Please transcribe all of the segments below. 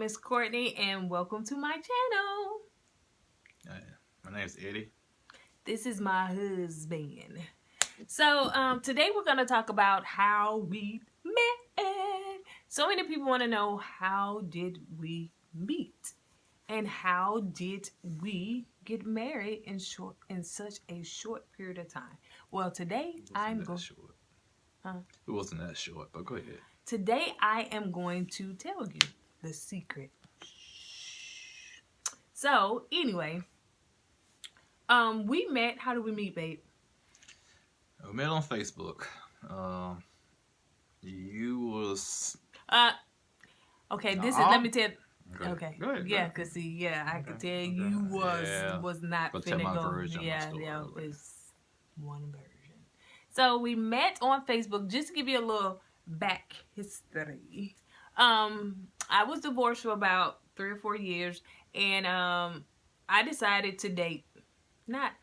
is Courtney, and welcome to my channel. My name is Eddie. This is my husband. So today we're going to talk about how we met. So many people want to know, how did we meet? And how did we get married in such a short period of time? Well, today I'm going. It wasn't that short, but go ahead. Today I am going to tell you the secret. So anyway, we met. How did we meet, babe? We met on Facebook. You was. Okay. This is. Let me tell. Okay. Go ahead. Yeah, cause see, yeah, I could tell you was not finna go. Version Yeah, of the yeah, story. it's one version. So we met on Facebook. Just to give you a little back history. I was divorced for about 3 or 4 years, and I decided to date.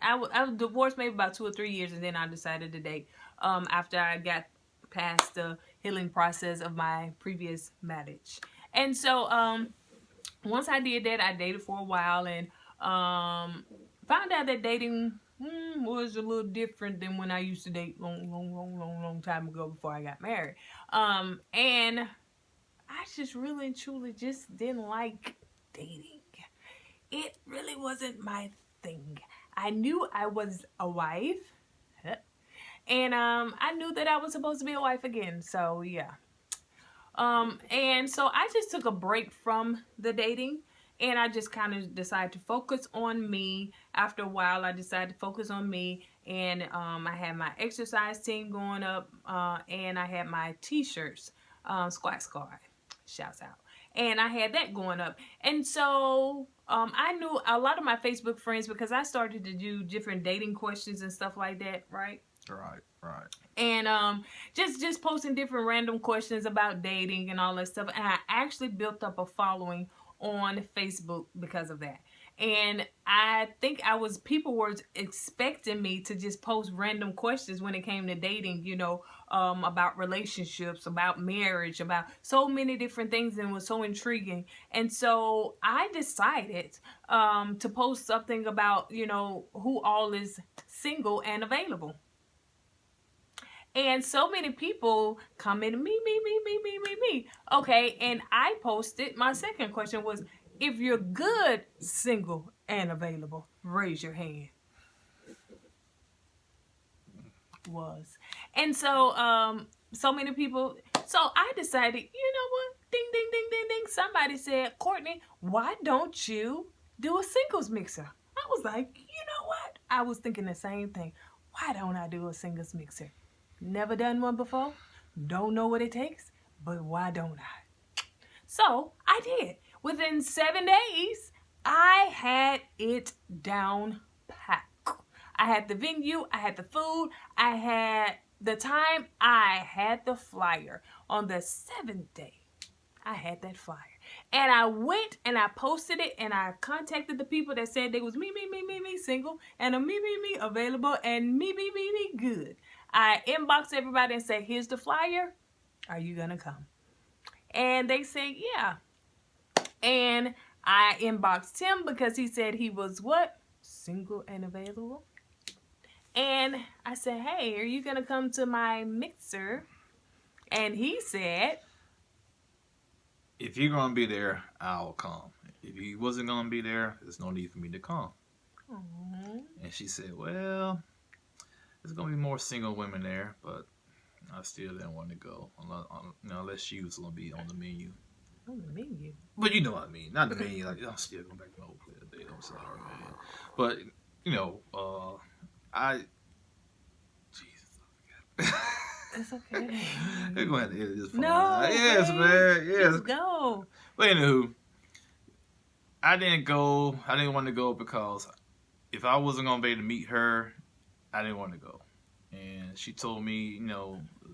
I was divorced maybe about 2 or 3 years, and then I decided to date. After I got past the healing process of my previous marriage, and so once I did that, I dated for a while, and found out that dating was a little different than when I used to date long time ago before I got married. And I just really and truly just didn't like dating. It really wasn't my thing. I knew I was a wife, and I knew that I was supposed to be a wife again. So yeah. And so I just took a break from the dating, and I just kind of decided to focus on me. After a while, I decided to focus on me, and I had my exercise team going up, and I had my t-shirts, Squat Squad, shouts out. And I had that going up. And so I knew a lot of my Facebook friends, because I started to do different dating questions and stuff like that, right? Right. And just posting different random questions about dating and all that stuff. And I actually built up a following on Facebook because of that. And I think people were expecting me to just post random questions when it came to dating, about relationships, about marriage, about so many different things, and it was so intriguing. And so I decided to post something about, who all is single and available. And so many people commented, me. Okay, and I posted, my second question was, if you're good, single, and available, raise your hand. And so, so many people, so I decided, you know what, ding, ding, ding, ding, ding. Somebody said, Courtney, why don't you do a singles mixer? I was like, you know what? I was thinking the same thing. Why don't I do a singles mixer? Never done one before. Don't know what it takes, but why don't I? So I did. Within 7 days, I had it down pat. I had the venue, I had the food, I had the time, I had the flyer. On the 7th day, I had that flyer. And I went and I posted it, and I contacted the people that said they was me, single, and a me, available, and me, good. I inboxed everybody and said, here's the flyer. Are you going to come? And they said, yeah. And I inboxed him because he said he was what? Single and available. And I said, hey, are you going to come to my mixer? And he said, if you're going to be there, I'll come. If you wasn't going to be there, there's no need for me to come. Aww. And she said, well, there's going to be more single women there, but I still didn't want to go unless she was going to be on the menu. On the menu? But you know what I mean. Not the menu. Like, I'm still going back to my old place today. I'm sorry, man. But, Jesus, I forgot. It's okay. They're going to have to edit this phone. No. Yes, man. Yes. Just go. But anywho, I didn't go. I didn't want to go because if I wasn't going to be able to meet her, I didn't want to go. And she told me,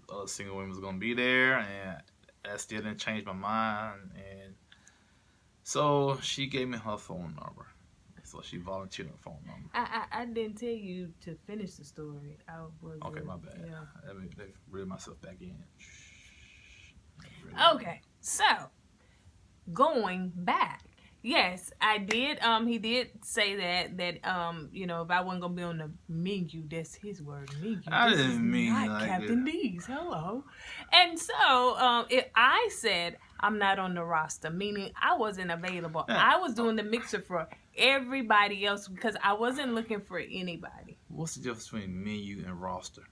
other single women was going to be there, and that still didn't change my mind. And so she gave me her phone number. So she volunteered her phone number. I didn't tell you to finish the story. Okay, my bad. Yeah. Let me reel myself back in. Okay, so going back. Yes, I did. He did say that you know, if I wasn't gonna be on the menu, that's his word, menu. I This is didn't mean not like Captain it. D's. Hello. And so, if I said I'm not on the roster, meaning I wasn't available. Yeah. I was doing the mixer for everybody else because I wasn't looking for anybody. What's the difference between menu and roster?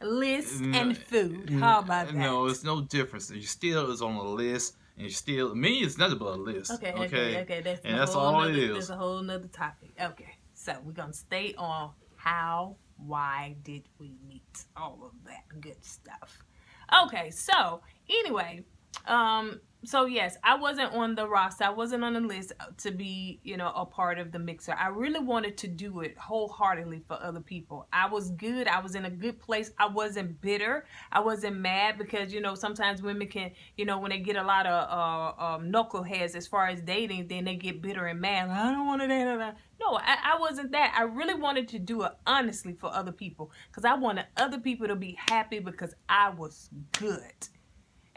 List and food. How about that? No, it's no difference. You still is on a list, and you still menu is nothing but a list. Okay. That's all it is. That's a whole nother topic. Okay, so we're gonna stay on how, why did we meet, all of that good stuff. Okay, so anyway, so yes, I wasn't on the roster. I wasn't on the list to be, you know, a part of the mixer. I really wanted to do it wholeheartedly for other people. I was good. I was in a good place. I wasn't bitter. I wasn't mad because, you know, sometimes women can, you know, when they get a lot of knuckleheads as far as dating, then they get bitter and mad. I don't want to date. No, I wasn't that. I really wanted to do it honestly for other people because I wanted other people to be happy because I was good.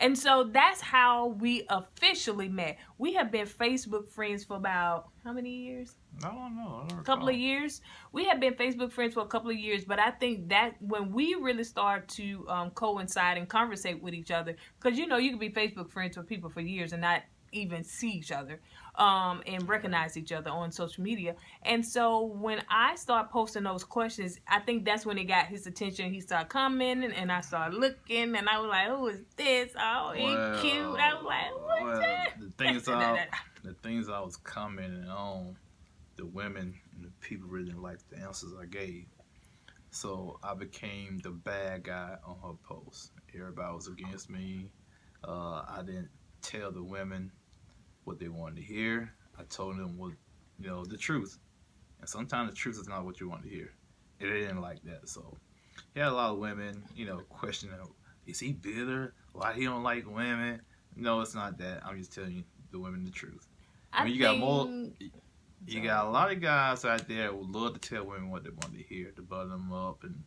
And so that's how we officially met. We have been Facebook friends for about how many years? I don't know. A couple of years. We have been Facebook friends for a couple of years, but I think that when we really start to coincide and conversate with each other, because you know you can be Facebook friends with people for years and not even see each other and recognize each other on social media. And so when I start posting those questions, I think that's when it got his attention. He started commenting and I started looking and I was like, who is this? Oh, he's cute. I was like, what's that? The things I was commenting on, the women and the people really didn't like the answers I gave. So I became the bad guy on her post. Everybody was against me. I didn't tell the women what they wanted to hear. I told them what, you know, the truth. And sometimes the truth is not what you want to hear. And they didn't like that. So he had a lot of women, you know, questioning, is he bitter? Why he don't like women? No, it's not that. I'm just telling you the women the truth. You got a lot of guys out there who love to tell women what they want to hear, to butter them up and,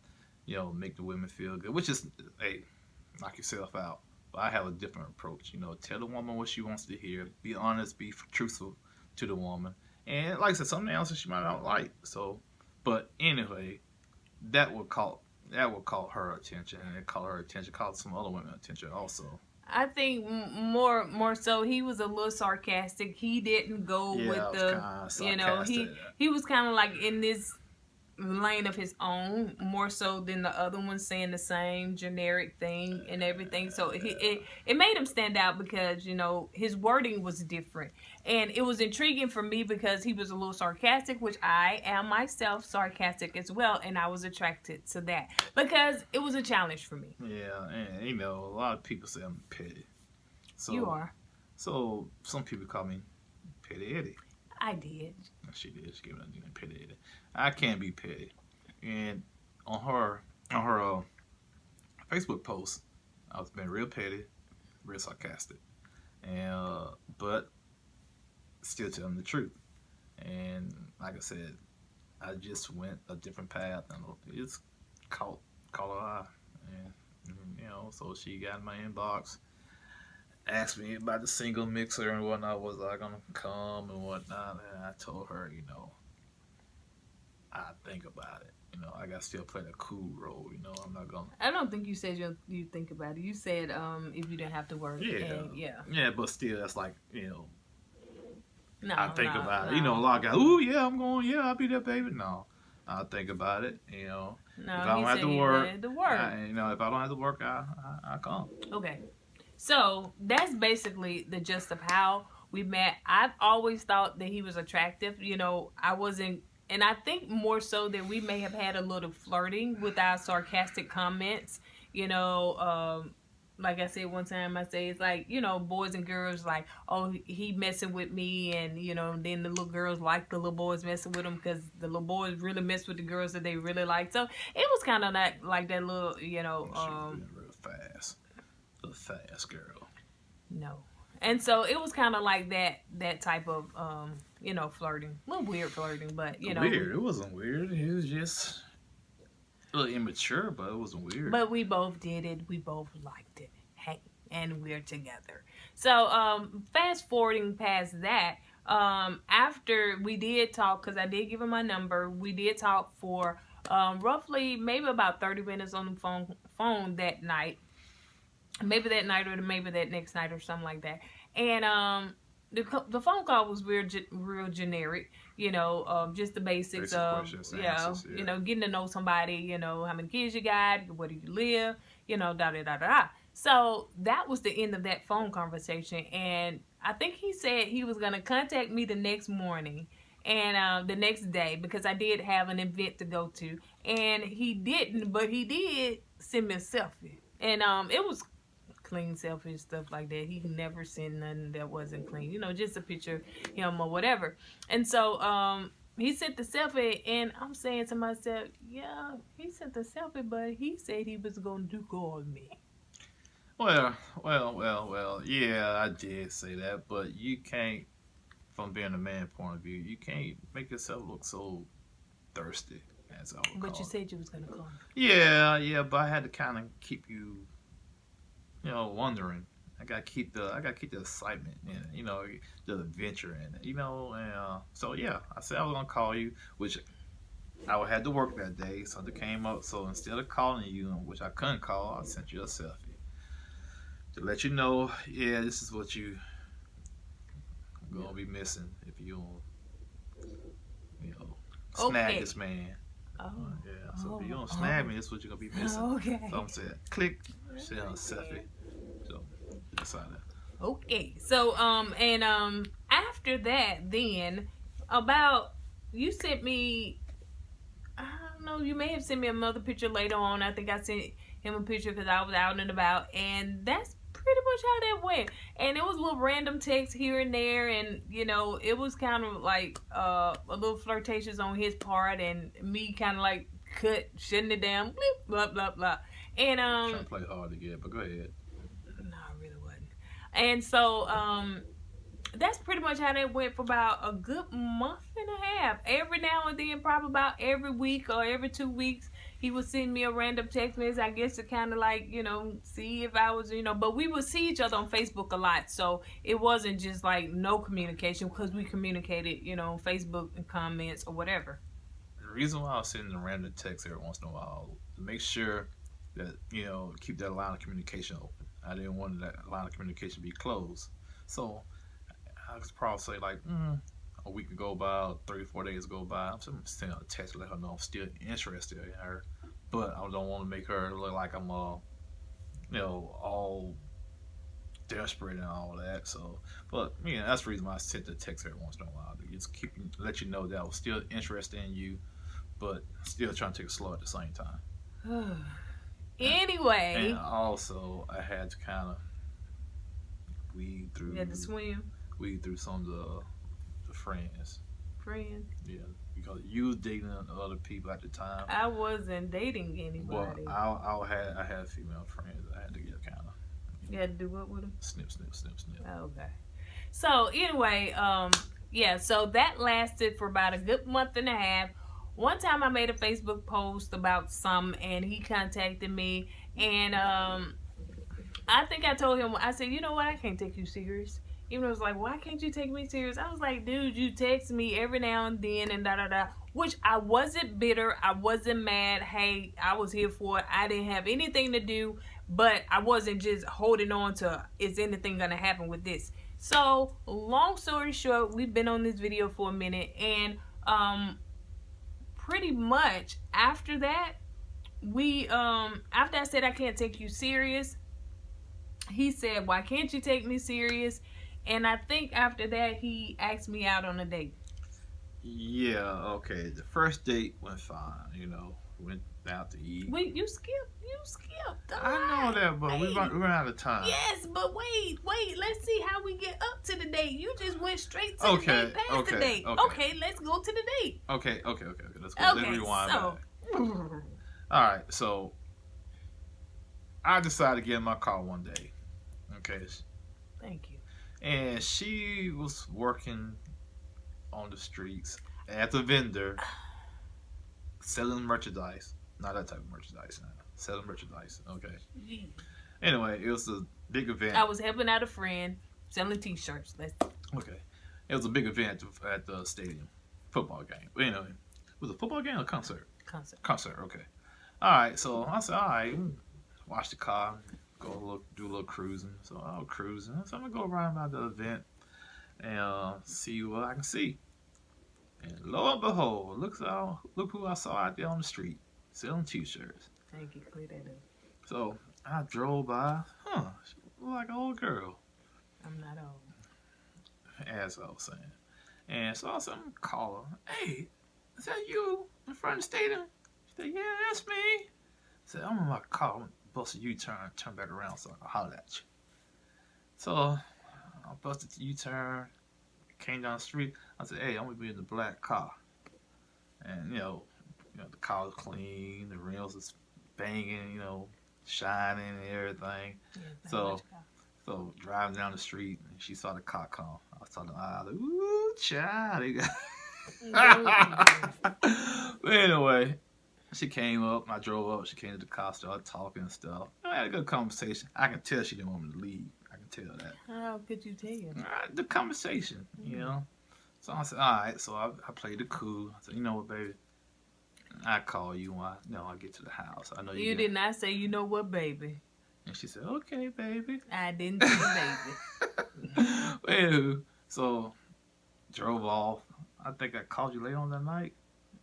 you know, make the women feel good, which is, hey, knock yourself out. But I have a different approach. You know, tell the woman what she wants to hear. Be honest. Be truthful to the woman. And like I said, something else she might not like. So, but anyway, that will call her attention, and it called some other women attention also. I think more so he was a little sarcastic. He didn't go with the, you know, he was kind of like in this lane of his own more so than the other one saying the same generic thing and everything. So it made him stand out because, you know, his wording was different. And it was intriguing for me because he was a little sarcastic, which I am myself sarcastic as well. And I was attracted to that because it was a challenge for me. Yeah, and you know, a lot of people say I'm petty. So, you are. So some people call me Petty Eddie. I did. She did. She gave me that name, Petty Eddie. I can't be petty. And on her Facebook post, I was being real petty, real sarcastic, and but still telling the truth. And like I said, I just went a different path and it's caught her eye. And you know, so she got in my inbox, asked me about the single mixer and whatnot. Was I gonna come and whatnot? And I told her, you know, I think about it. You know, I got to still play the cool role. You know, I'm not gonna. I don't think you said you think about it. You said if you didn't have to work. Yeah, but still, that's like, you know. No, I think about it. You know, a lot of guys. Ooh, yeah, I'm going. Yeah, I'll be that baby. No, I think about it. You know, no, if I don't have to work, you know, if I don't have to work, I come. Okay, so that's basically the gist of how we met. I've always thought that he was attractive. You know, I wasn't. And I think more so that we may have had a little flirting with our sarcastic comments. You know, like I said one time, I say it's like, you know, boys and girls like, oh, he messing with me. And, you know, then the little girls like the little boys messing with them because the little boys really mess with the girls that they really like. So it was kind of like that little, you know. Real fast. A fast girl. No. And so it was kind of like that type of, you know, flirting. A little weird flirting, but, you know. Weird. It wasn't weird. It was just a little immature, but it wasn't weird. But we both did it. We both liked it. Hey, and we're together. So fast forwarding past that, after we did talk, because I did give him my number, we did talk for roughly maybe about 30 minutes on the phone that night. Maybe that night or maybe that next night or something like that. And the phone call was real generic, just the basics Basic of, questions, answers, yeah. getting to know somebody, how many kids you got, where do you live, da da da da da. So that was the end of that phone conversation. And I think he said he was going to contact me the next morning and the next day, because I did have an event to go to. And he didn't, but he did send me a selfie. And it was clean selfie, stuff like that. He never sent nothing that wasn't clean, just a picture of him or whatever. And so he sent the selfie, and I'm saying to myself, yeah, he sent the selfie, but he said he was going to call me. Well. Yeah, I did say that, but you can't, from being a man point of view, you can't make yourself look so thirsty, as I would But call you it. said you was going to call me. Yeah, but I had to kind of keep you, wondering. I gotta keep the excitement in it, the adventure in it, and so yeah, I said I was gonna call you, which I would have to work that day. Something came up, so instead of calling you, which I couldn't call, I sent you a selfie to let you know, yeah, this is what you gonna be missing if you don't, snag Okay. this man. Oh. Yeah, so if you don't snag me, this is what you're gonna be missing. Okay. So I'm saying, click, send a selfie. So that's how that. Okay. So and after that, then about, you sent me, I don't know, you may have sent me another picture later on. I think I sent him a picture because I was out and about, and that's pretty much how that went. And it was little random texts here and there, and it was kind of like a little flirtatious on his part, and me kind of like shutting it down, bleep, blah blah blah. And Trying to play hard to get, but go ahead. no, I really wasn't. And so that's pretty much how that went for about a good month and a half. Every now and then, probably about every week or every 2 weeks, he would send me a random text message, I guess, to kind of like, see if I was, but we would see each other on Facebook a lot. So it wasn't just like no communication, because we communicated, on Facebook and comments or whatever. The reason why I was sending a random text every once in a while, to make sure that, keep that line of communication open. I didn't want that line of communication to be closed. So I could probably say like, a week to go by, 3 or 4 days go by. I'm sending a text to let her know I'm still interested in her, but I don't want to make her look like I'm all desperate and all that. So, but that's the reason why I sent the text every once in a while, to just let you know that I was still interested in you, but still trying to take it slow at the same time. Anyway, and also I had to kind of weed through. You had to swim. Weed through some of the friends. Friends. Yeah, because you was dating other people at the time. I wasn't dating anybody. Well, I had female friends. I had to get kind of. You had to do what with them? Snip, snip, snip, snip. Okay. So anyway, yeah. So that lasted for about a good month and a half. One time I made a Facebook post about some, and he contacted me, and I think I told him, I said, you know what, I can't take you serious. Even though it was like, why can't you take me serious? I was like, dude, you text me every now and then and da da da. Which I wasn't bitter. I wasn't mad. Hey, I was here for it. I didn't have anything to do, but I wasn't just holding on to, is anything gonna happen with this? So long story short, we've been on this video for a minute, and pretty much after that, we after I said I can't take you serious, he said, why can't you take me serious? And I think after that, he asked me out on a date. Yeah, okay. The first date went fine, went out to eat. Wait, you skipped. I know that, but we run out of time. Yes, but wait. Let's see how we get up to the date. You just went straight to the date, past the date. Okay, let's go to the date. Okay. Let's go. Let's rewind back. All right, so I decided to get in my car one day. Okay. Thank you. And she was working on the streets as a vendor, selling merchandise. Not that type of merchandise. Selling merchandise. Okay. Anyway, it was Big event. I was helping out a friend selling T-shirts. Okay. It was a big event at the stadium. Football game. But anyway, was it a football game or concert? Concert, okay. Alright, so I said, alright, wash the car, do a little cruising. So I was cruising. So I'm going to go around by the event and see what I can see. And lo and behold, look who I saw out there on the street selling T-shirts. Thank you, clear that up. So I drove by. She looked like an old girl. I'm not old. As I was saying. And so I said, I'm going to call her. Hey, is that you in front of the stadium? She said, yeah, that's me. I said, I'm in my car. I'm going to bust a U-turn, turn back around so I can holler at you. So I busted the U-turn, came down the street. I said, hey, I'm going to be in the black car. And, the car was clean, the rims was banging, shining and everything. Yeah, so driving down the street, and she saw the car come. I saw the eye, like, ooh, child. But anyway, she came up, I drove up, she came to the car, started talking and stuff. I had a good conversation. I can tell she didn't want me to leave. I can tell that. How could you tell? The conversation, So I said, all right. So I played it cool. I said, you know what, baby? I call you when I get to the house. I know you did not say, you know what, baby. And she said, okay, baby. I didn't say baby. Well, so drove off. I think I called you later on that night.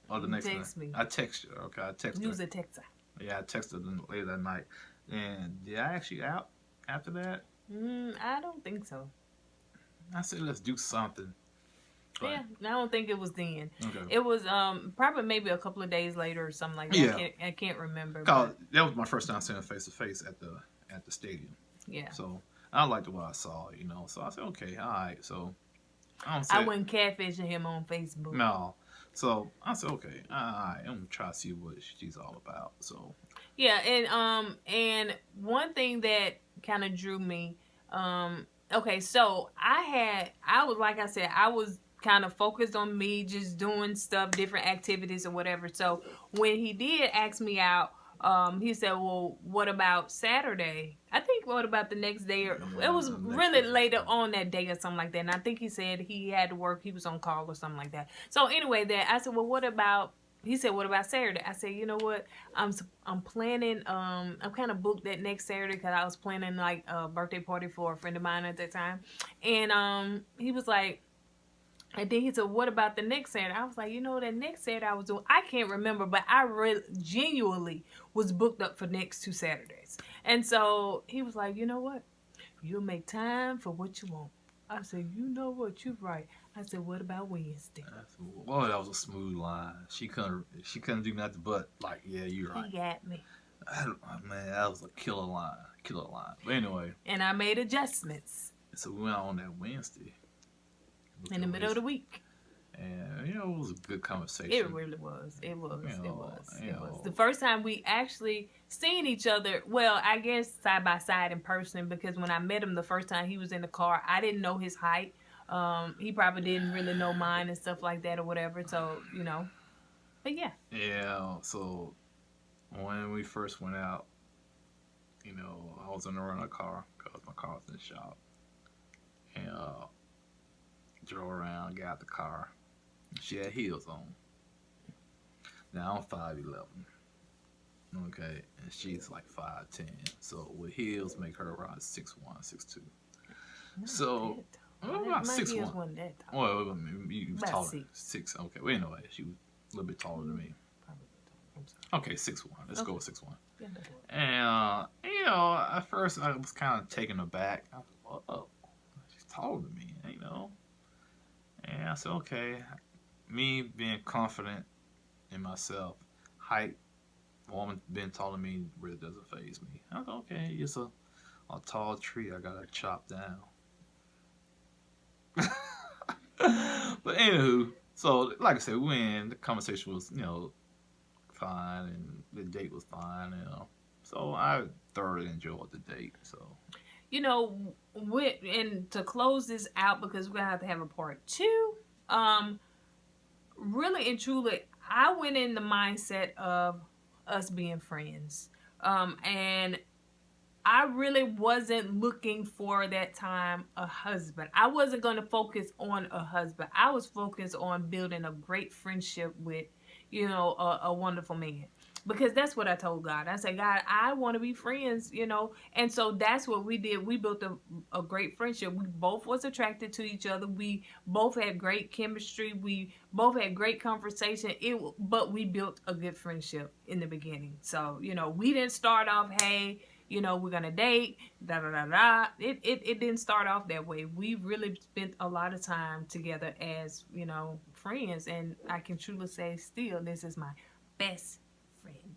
Or the next night. Text me. I texted her. Okay, I texted her. You was a texter. Yeah, I texted her later that night. And did I ask you out after that? I don't think so. I said, let's do something. But, yeah, I don't think it was then. Okay. It was probably maybe a couple of days later or something like that. Yeah. I can't remember. Cause that was my first time seeing her face to face at the stadium. Yeah. So I liked what I saw, So I said, okay, all right. So I wasn't catfishing him on Facebook. No. So I said, okay, all right, I'm gonna try to see what she's all about. So yeah, and one thing that kind of drew me, okay, so I was kind of focused on me just doing stuff, different activities or whatever. So when he did ask me out, he said, well, what about Saturday? I think what about the next day? Or it was really later on that day or something like that. And I think he said he had to work. He was on call or something like that. So anyway, I said, well, what about, he said, what about Saturday? I said, you know what? I'm planning, I'm kind of booked that next Saturday because I was planning like a birthday party for a friend of mine at that time. And he was like, and then he said, what about the next Saturday? I was like, that next Saturday I was doing, I can't remember, but I really genuinely was booked up for next 2 Saturdays. And so he was like, you know what? You'll make time for what you want. I said, you know what? You're right. I said, what about Wednesday? Well, that was a smooth line. She couldn't do nothing but like, yeah, you're right. He got me. Man, that was a killer line. But anyway. And I made adjustments. So we went on that Wednesday. In the middle of the week. And, it was a good conversation. It really was. It was. The first time we actually seen each other, well, I guess side by side in person, because when I met him the first time, he was in the car. I didn't know his height. He probably didn't really know mine and stuff like that or whatever. So, but yeah. Yeah, so when we first went out, I was in the rental car because my car was in the shop. And, drove around, got out the car. She had heels on. Now I'm 5'11". Okay, and she's like 5'10". So with heels, make her around 6'1", 6'2". So about 6'1". Well, you was taller. 6. Okay, well anyway, she was a little bit taller than me. Okay, 6'1". Let's go with 6'1". Yeah, and at first I was kind of taken aback. I was like, she's taller than me, And I said, okay, me being confident in myself, height, woman being taller than me really doesn't faze me. I thought, okay, it's a tall tree I gotta chop down. But anywho, so like I said, the conversation was, fine, and the date was fine, So I thoroughly enjoyed the date, so. And to close this out, because we're going to have a part 2, really and truly, I went in the mindset of us being friends. And I really wasn't looking for that time a husband. I wasn't going to focus on a husband. I was focused on building a great friendship with, a wonderful man. Because that's what I told God. I said, God, I want to be friends, And so that's what we did. We built a great friendship. We both was attracted to each other. We both had great chemistry. We both had great conversation. But we built a good friendship in the beginning. So, we didn't start off, hey, we're gonna date, da da da da. It didn't start off that way. We really spent a lot of time together as, friends. And I can truly say still, this is my best friend.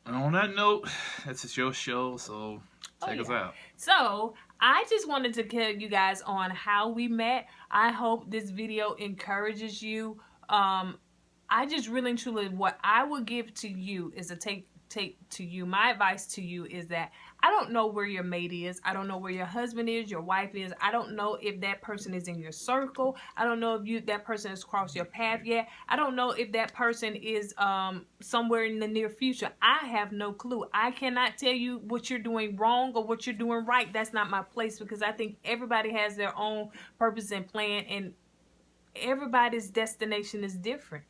And on that note, this is your show, so take us out. So I just wanted to tell you guys on how we met. I hope this video encourages you. I just really and truly, what I would give to you is my advice to you is that I don't know where your mate is. I don't know where your husband is, your wife is. I don't know if that person is in your circle. I don't know if that person has crossed your path yet. I don't know if that person is somewhere in the near future. I have no clue. I cannot tell you what you're doing wrong or what you're doing right. That's not my place, because I think everybody has their own purpose and plan, and everybody's destination is different.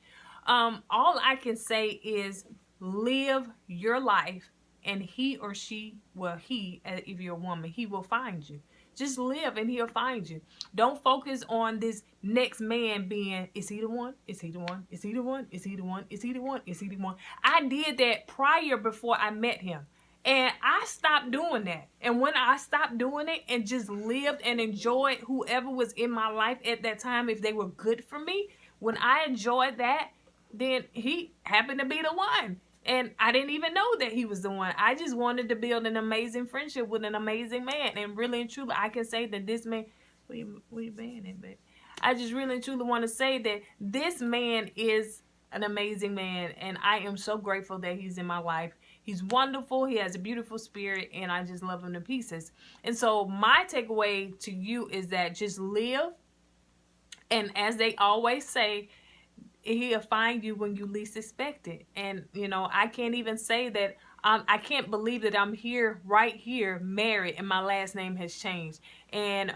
All I can say is live your life, and he or she, if you're a woman, he will find you. Just live and he'll find you. Don't focus on this next man being, is he the one? Is he the one? Is he the one? Is he the one? Is he the one? Is he the one? I did that before I met him. And I stopped doing that. And when I stopped doing it and just lived and enjoyed whoever was in my life at that time, if they were good for me, when I enjoyed that, then he happened to be the one. And I didn't even know that he was the one. I just wanted to build an amazing friendship with an amazing man. And really and truly, I can say that this man, where you been at, babe? I just really and truly want to say that this man is an amazing man. And I am so grateful that he's in my life. He's wonderful. He has a beautiful spirit. And I just love him to pieces. And so my takeaway to you is that just live. And as they always say, he'll find you when you least expect it. And, I can't even say that, I can't believe that I'm right here, married, and my last name has changed. And,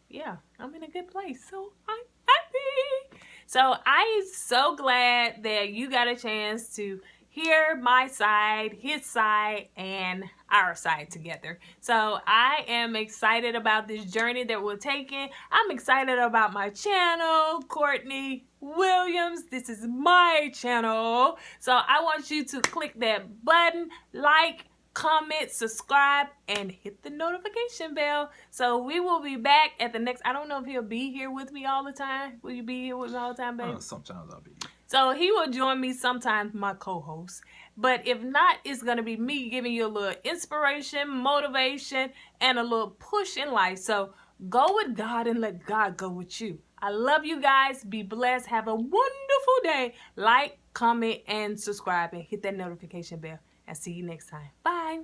yeah, I'm in a good place. So I'm happy. So I'm so glad that you got a chance to hear my side, his side, and our side together. So I am excited about this journey that we're taking. I'm excited about my channel, Courtney Williams. This is my channel. So I want you to click that button, like, comment, subscribe, and hit the notification bell. So we will be back at the next, I don't know if he'll be here with me all the time. Will you be here with me all the time, babe? Sometimes I'll be here. So he will join me sometimes, my co-host. But if not, it's going to be me giving you a little inspiration, motivation, and a little push in life. So go with God and let God go with you. I love you guys. Be blessed. Have a wonderful day. Like, comment, and subscribe, and hit that notification bell. And see you next time. Bye.